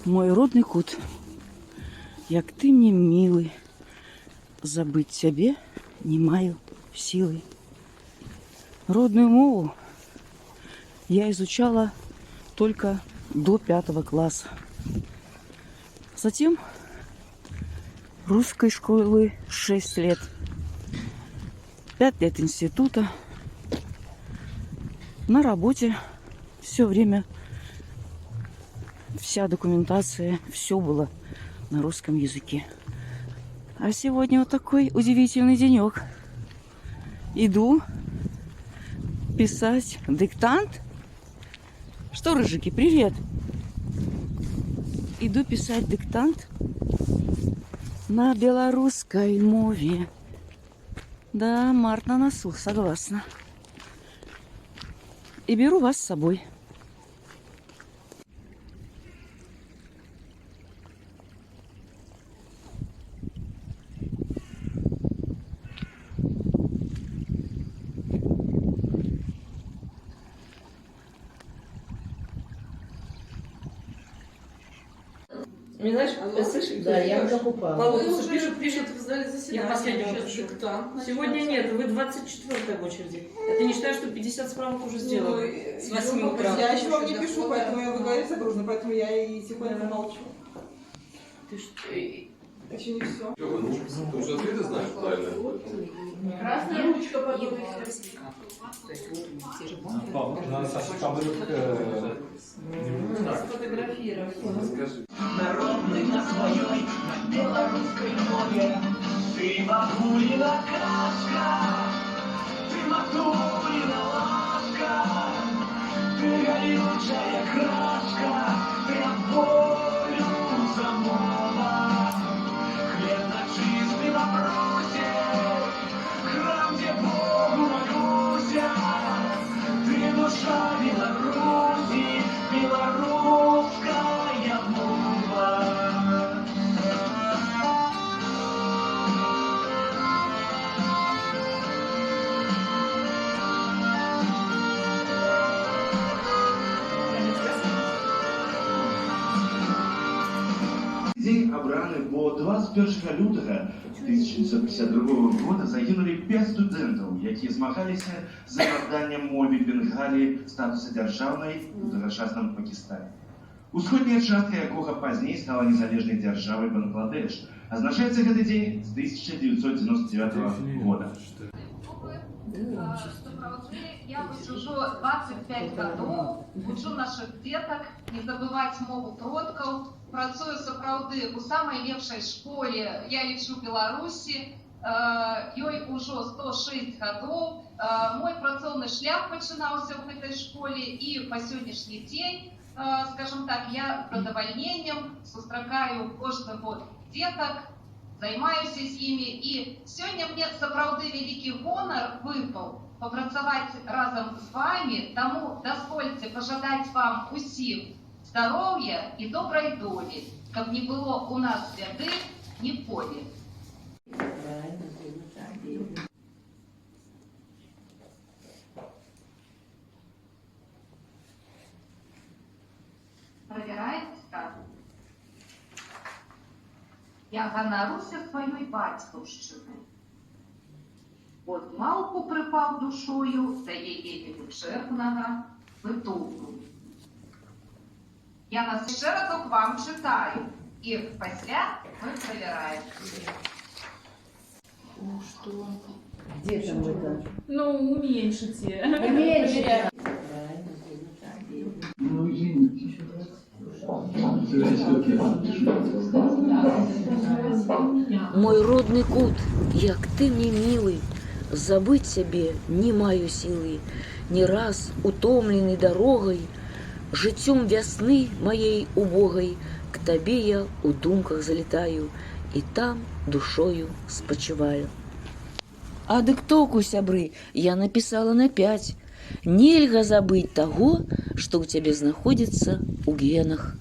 Мой родный кут, як ты мне милый, забыть тебе не маю силы. Родную мову я изучала только до 5 класса. Затем русской школы 6 лет, 5 лет института. На работе все время, вся документация, все было на русском языке. А сегодня вот такой удивительный денек. Иду писать диктант. Что, рыжики, привет! Иду писать диктант на белорусской мове. Да, март на носу, согласна. И беру вас с собой. Не знаешь, слышишь? Да, я уже купала. Получится, пишут в зале Я заседания. последнего диктант. Сегодня нет, вы 24-я в очереди. Это не считаю, что 50 справок уже сделали. С 8 утра. Я еще вам не пишу, поэтому я выговорю загружена, поэтому я и тихонько молчу. Ты что? Еще не все. Ты уже ответы знаешь правильно? Красная ручка подумайте. Сфотографировать. Скажи. Народный на своей, на белорусской мове. Ты бабулина кашка, ты матулина лашка, ты горючая крашка, ты от болю замола. Хлеб на чистый вопросе, храм, где Богу молюся. Ты душа Беларуси, белорусская мова. День обраны по 21 лютага 1952 года загинули 5 студэнтаў, якія змагаліся за адданнем мове Бенгалі статуса дзяржаўнай у тагачасным Пакістане. Усходняя частка якога пазней стала незалежнай дзяржавай Бангладеш. Азначаецца гэты дзень з 1999 года. Я вот уже 25 годов, учу наших деток не забывать мову продкаў, працую сапраўды у самой лепшай школе, я лечу Беларусі, ёй ужо 106 годов. Мой працоўны шлях пачынаўся ў гэтай школе і па сённяшні дзень, скажем так, я з задавальненнем сустракаю кожны год деток, займаюся з імі, і сёння мне сапраўды вялікі гонар выпаў попрацаваць разам з вами, таму дазвольце пажадаць вам усім здароўя і добрай долі, каб не было у нас бяды ніколі. Правяраецца? Я ганаруся сваёй бацькаўшчынай. От малку припав душою до яєї вичерпного витулку. Я нас ще разок вам читаю, і після ми перевіряємо. Ну что? Где там это? Ну, уменьшите. Уменьшите. Ну, извините. Мой родный кут, як ты мне милый, забыть себе не маю силы. Не раз утомленный дорогой, жыццём вясны моей убогой, к табе я у думках залетаю, и там душою спочиваю. А дыктоўку, сябры, я написала на 5. Нельга забыть того, что у тебя находится у генах.